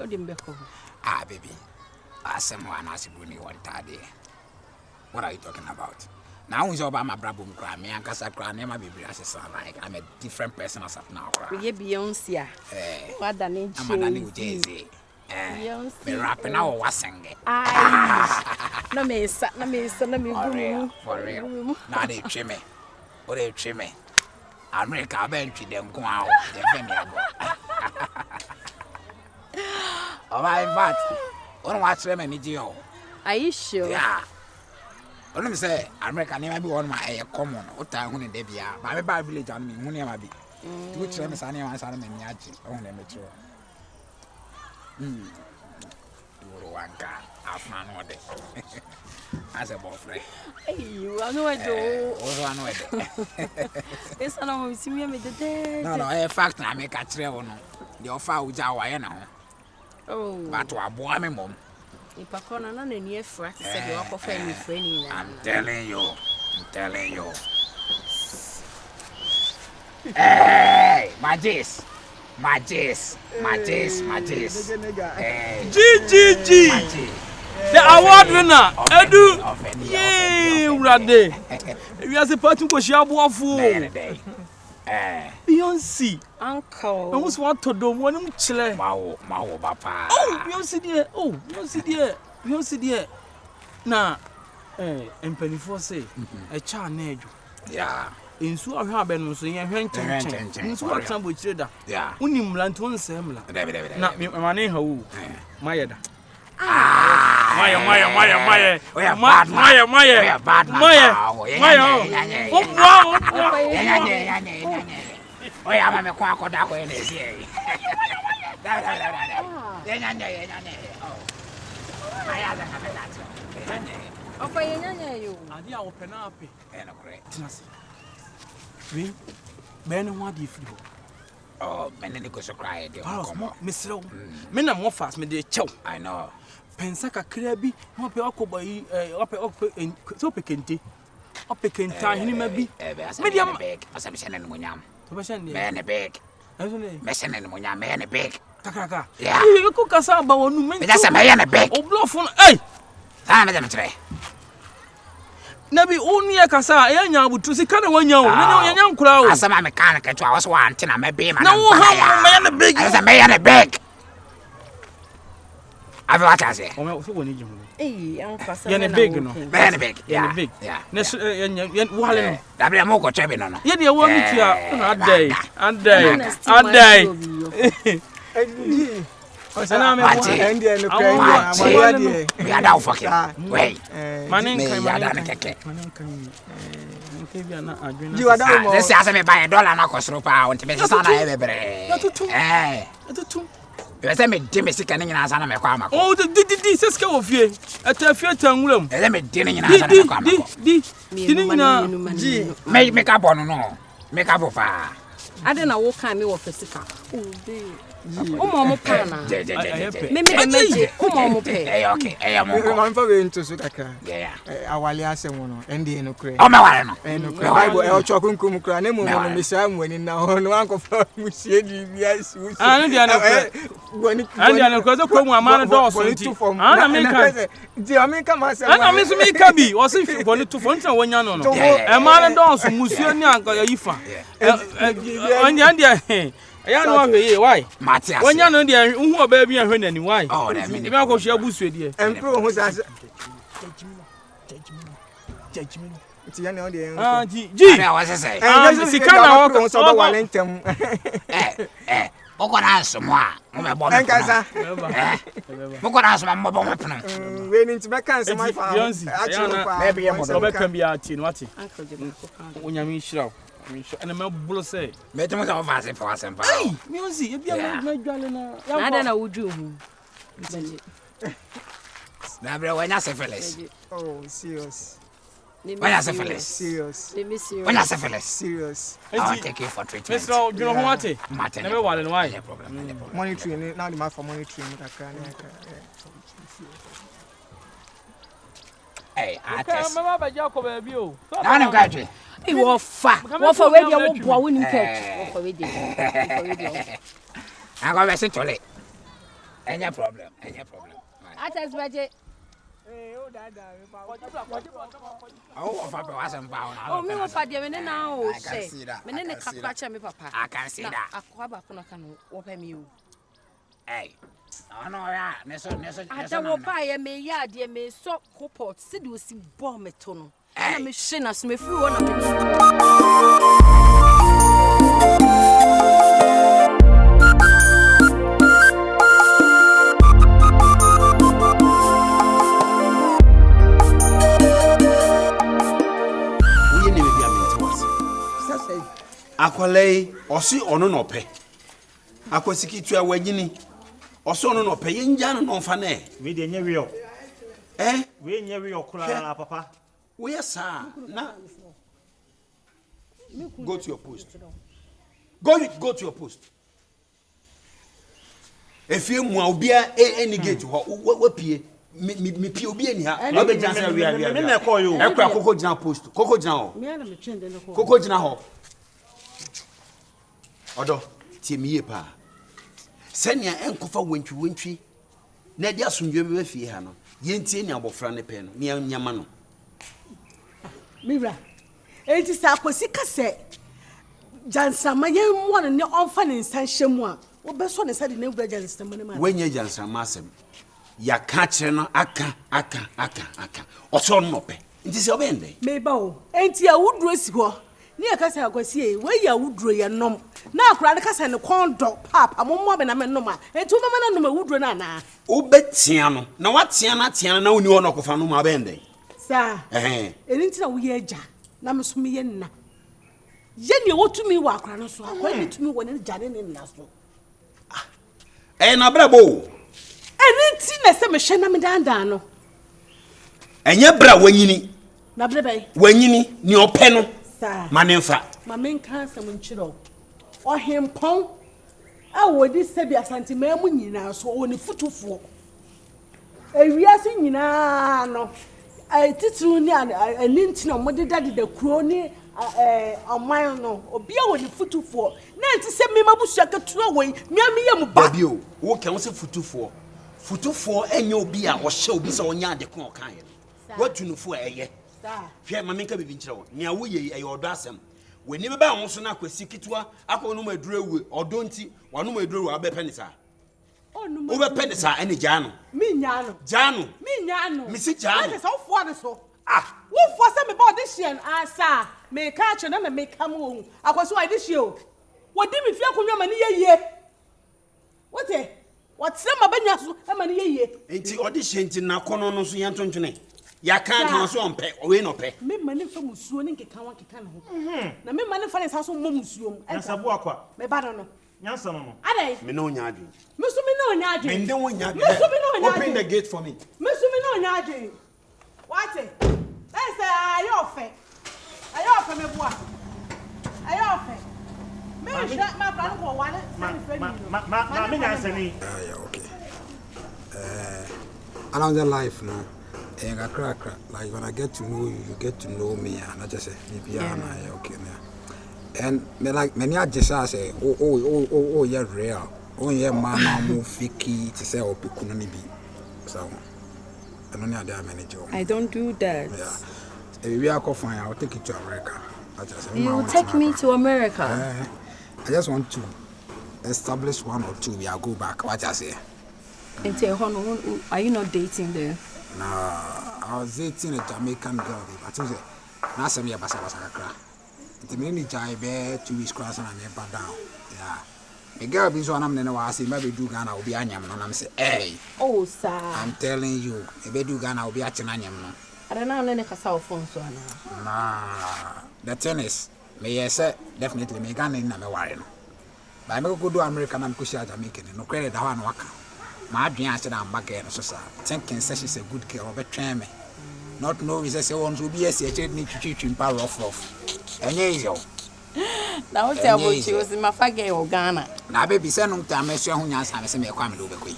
Odimbeko. Ah, baby. Someone asked me one day. What are you talking about? Now, who's about my brother? Me and Casa Cranema, baby, like I'm a different person as of now. We Beyonce. What the name? I'm a new Jay-Z. Me rapping now was singing. No, me, for real. Now they trim me. What they trim me? America, I bet you them go out. Oh, my God. Don't watch them any deal. Are you sure? Yeah. Let me say, America never be one my common. What time when they be? My Bible village on me, money might be. Which them is any one son and yachi on the metro. One car, half man one day. As a boyfriend. Hey, you are no idea. One way. It's not see me with the day. No, in fact, I make a trail. The offer with our now. Oh, but to a boy, my mom. If I can't run a near frack, said you offer friendly friendly. I'm telling you. Hey, my Jace. G. The award winner, Edu. Yay, Rade. We are supporting Koshiabu Fu. Beyonce. Uncle. I was want to do one chile. Mau, papa. Oh, Beyonce dear. Now, and Penny for say, a child need you. Yeah. In so have been so young, in so a time with trader. Yeah. Unim Lanton Semla. Not me, my name, who? Maya. Maya. Oh, yeah, I'm a quack that way. Oh, for you. I did open up. And a great. Ben, what if you? Oh, men, they go so cry. Miss Low, men are more fast, me dear chow. I know. Pensaka Krabi, what be occupied so pekente. Up a kenta, he may be. Medium bag, as I'm sending Munyam. Man, a bag. Messing in Munyam, man, a bag. Takaka. Yeah, you cook us out about 1 minute. That's a man, a bag. Oh, bluff on. Hey! I'm a tray. Nabi only a cassa, I would to see kind of 1 year. Young crowd. As a mechanic, I was wanting a baby. No, man, a big, as a man, a bag. I've watched it. Hey, Uncle, big, no, very big. Yeah, big. Yeah. Next, Wallen. That be a moco chevy, no. Yet you want me to a day. We are now fucking. Wait, my name you are let's ask me by $1 and a cost rope to make a son of every. Let me dim a sick and as an aquama. Oh, the Cisco of you at a few tongue room. Let me dim in as an aquama. Make up on no. Make up of fire. I don't know what kind of physical. Oh, Mamma Pana. Maybe okay. I am going to Sukaka. Yeah, our last one, and the Enocre. Oh, my God. And I will talk to Kumukran, Miss Sam, when in now on Uncle Monsieur, yes, and the other come a man to form. I mean, come myself. I miss me, Cabby, was if you wanted to find someone, a man and also Monsieur Nyanka, Ifa. And the I don't know why. Matthias. When you know the who are baby and when why? Oh, that means the Malcolm Shabus with you. And pro who's as judgment. It's young on the G. I was say. And the Sicana walk on so Wellington. What can I answer more? What can I answer my mobile? Waiting to make answer my father. Maybe a mother can be a teen. What? When you mean show. And a mobile say, Met him of us for us and pay. Music, if you have my gallon, I don't know who do. Never when I say Phyllis. Oh, serious. When I say Phyllis, serious. When I say Phyllis, serious. I'll take you for treatment. Mr. You know what? Martin, never want why. Monitoring, now the man for monitoring. Hey, I can't remember Jacob. I'm going he was fat. What for radio? What winning catch? What for radio? I'm going to listen to it. Any problem. Atas budget. Oh, Papa wasn't bound. Oh, me wa fadia me na o I can she. see that. Me ne kakra me papa. I can see that. Akwa ba kono kan wo pa mi o. Hey. Oh no, yeah. Neso. Ada wo pa ye me ya de me so copot se de osi bo me to no. Na me hwe na so me firi wo na me. Akwalei osi ono no pe akwasiki tu awanyini oso ono no pe yenja no mfa na we de nya wi o we nya wi o kula na papa we yesa na go to your post go to your post efie mu a obia any gate ho wapie me pie obi ani ha no be jansa wi me na call you ekwa koko gina post koko gina ho me na me twende no koko gina ho odo tie miye pa senia enkofa wantwi na dia asomdwe be fie ha no yentie ni abofra ne pe no ni nyama no mira enti sa akosi kase jansama yemwo ne onfa ne nsanhwemu a wo beso ne sade na ngura jansama ne ma wenye jansama asem ya ka kire no aka oso no pe nti se obende meba o enti awuduro si ho ni akasa akwasi e we ya awuduro ye nom na akura de kasa ne kondo papa mommo be na me nom a enti wo mama na nom awuduro na na wo betia no na watia na woni wo no kofa no ma bende sa enti na wo ye agya na me so me ye nna ye ne wotumi wa akura no so akwa ni tumi wo ne gya ne nna so na brabo enti na se me hwe na me dandan no enye bra wanyini na brebe wanyini ni ope no sa manenfa mamen kan sam nchiro ohempon a wodi sebi asante mamu nyina so oni futufo ewiase nyina no titru ni anintina modeda de kuro ni oman no obia woni futufo na enti se me mabusu akatua won miame yam ba bio wo kan se futufo enye obi a wo hye obi se onya ade kon kan ye watunufo eye hwe mamenka bibi nkyere wo nia wo ye eye odo asem weni be ba ho so na akwasi kitwa akọ no maduru ewu odo nti wanu maduru ewu abe penisa wo be penisa ene jano mi nyano mi si jano ase so fo ade so wo fo se me ba audition asa me ka che na me kam wo akwasi wa audition o wodi mi fi akonwa mani yeye what se mabanya so mani yeye enti audition nti na kono no so yantontwene ya kan so onpe we no pe me mani fa musuo ni nkeka wa nkeka no na me mani fa ne sa so mo musuo mu nsa bo akwa me ba no nyansa no adai me no nya adwen me so me no nya adwen me ndem wo nya adwen me so me no nya adwen open the gate for me me so me no nya adwen what say ayo fe me boa ayo fe me shut my plan for one ma me nyansa ni Yeah, okay. Around the life now. And I crack. Like when I get to know you, you get to know me, and I just say, okay, now. And me like many I just say, oh, you're real. Oh, yeah, man, I'm fiki to say, oh, pikunani be. So, I don't know how many jobs. I don't do that. Yeah. If we are fine, I'll take you to America. I just say, you take me to America? I just want to establish one or two. I'll go back. What I say. And tell are you not dating there? No, I was dating a Jamaican girl. But I said, now some year basa kakra. It made me jive 2 weeks cross and I never down. Yeah. The girl be so I'm never was maybe do Ghana will be anyam and I'm say, hey. Oh, sir. I'm telling you, maybe do Ghana will be at anyam. I don't know any cell phone so nah. The thing is, may I say definitely me Ghana in my worry. But I go do American and Kushia Jamaican, no credit that one waka. My dream said I'm back here, so thinking says she's a good girl, but train me. Not knowing that she wants to be a secret need to teach him power of. And now tell me she was in my faggy or Ghana. Now, baby, send them to a mess who has a me a crime over queen.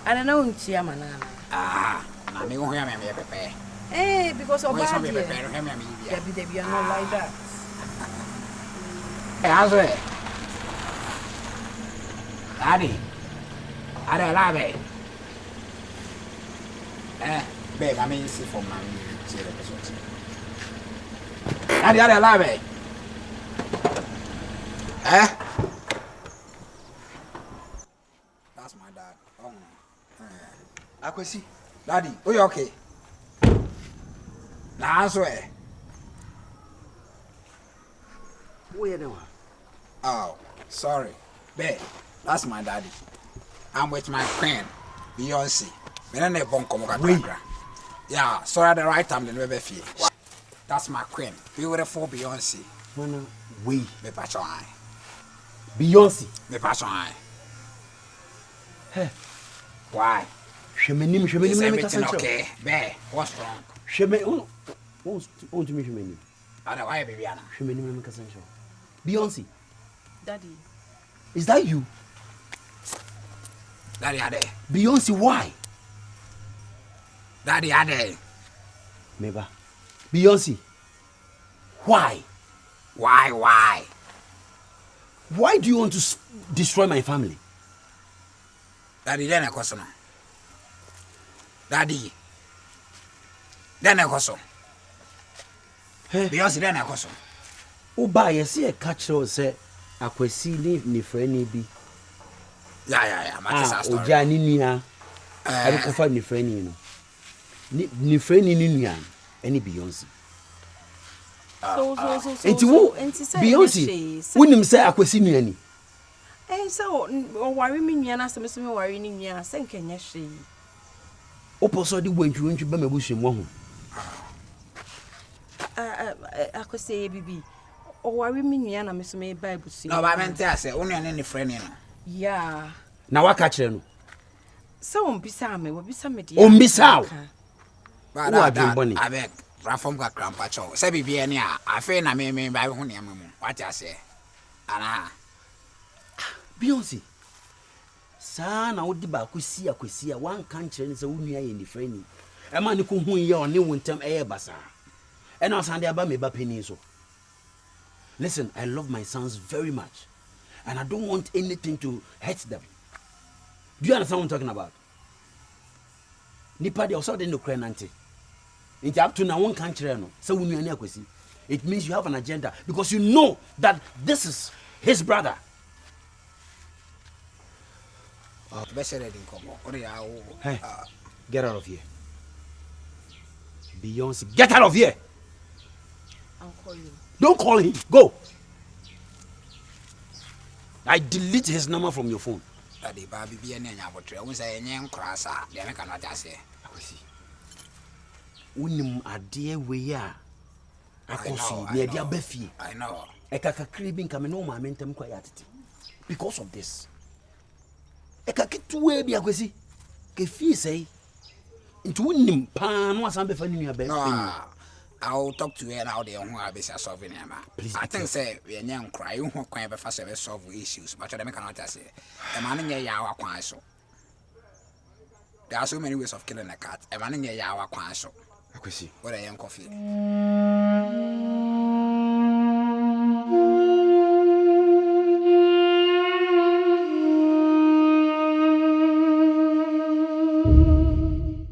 I don't know, Chiaman. Now me go here, me prepare. Eh, because of that, they are not like that. Hey, how's it? Daddy, I love it. Babe, I mean, see for my Daddy, I love it. That's my dad. Oh, Akwesi. Daddy, are you okay? Nah, I swear. Where you Oh, sorry. Babe, that's my daddy. I'm with my queen, Beyonce. Yeah, sorry at the right time, the baby fee. That's my queen, beautiful Beyonce. Mana, we. Me pass on. Beyonce. Me pass on. Hey. Why? Shemeni, is everything okay? Babe, what's wrong? Shemeni, on to me, Shemeni. Why, baby? Shemeni, Beyonce. Daddy. Is that you? Daddy, are there? Beyonce, why? Daddy, are there? Meba. Beyonce, why? Why? Why do you want to destroy my family? Daddy, then I question. Daddy, then I question. Beyonce, then I question. Uba, you see a catcher say, Akwesi ni friend bi. Yeah, my story. Oja ni nia. I don't confide ni friend you know. Ni friend ni nia. Any Beyonce. So Beyonce. Unim say Akwesi nia ni. So worry me nia na se me worry ni nia se nkenya hwe. Oposo di wantwu ba mabusu mo ho. Akwesi bibi. O worry me nia na me so me Bible see. No, but I meant to say only any friend you know. Yeah. Na waka kire no. So ombisa me, wobisa me dia. Ombisa o. But I beg, Rafom got grandpa chow. Say be any I feel na me by who near me. What I say? Ana Beyonce. Sa na wodi ba Akwesi one kan kire ni say wo nua ye ni friend ni. E ma ni ko hu ye o ne wontam e basa. E na san de aba me ba peni so. Listen, I love my sons very much. And I don't want anything to hurt them. Do you understand what I'm talking about? Nipa de also didn't cry nante. Into up to now one country no. So when you are Akwesi, it means you have an agenda because you know that this is his brother. Hey, get out of here. Beyonce, get out of here. I'll call you. Don't call him. Go. I delete his number from your phone. Daddy, baby, be any abotre. We say any cross. They make cannot just say. Akwesi. Unim ade we ya. Akosi ne dia bafie. I know. Ekaka kribin kame no ma mentem kwa yatete. Because of this. Ekaka tuwe bi Akwesi. Ke fi sei. Into unim pa no asan be fa ni nua ba. I'll talk to her now. They won't have a solving him. I think say we are young cry. You won't cry before solve issues. But they cannot say a man in your yawa quanso. There are so many ways of killing a cat. A man in your yawa quanso. Akwesi. What a young coffee.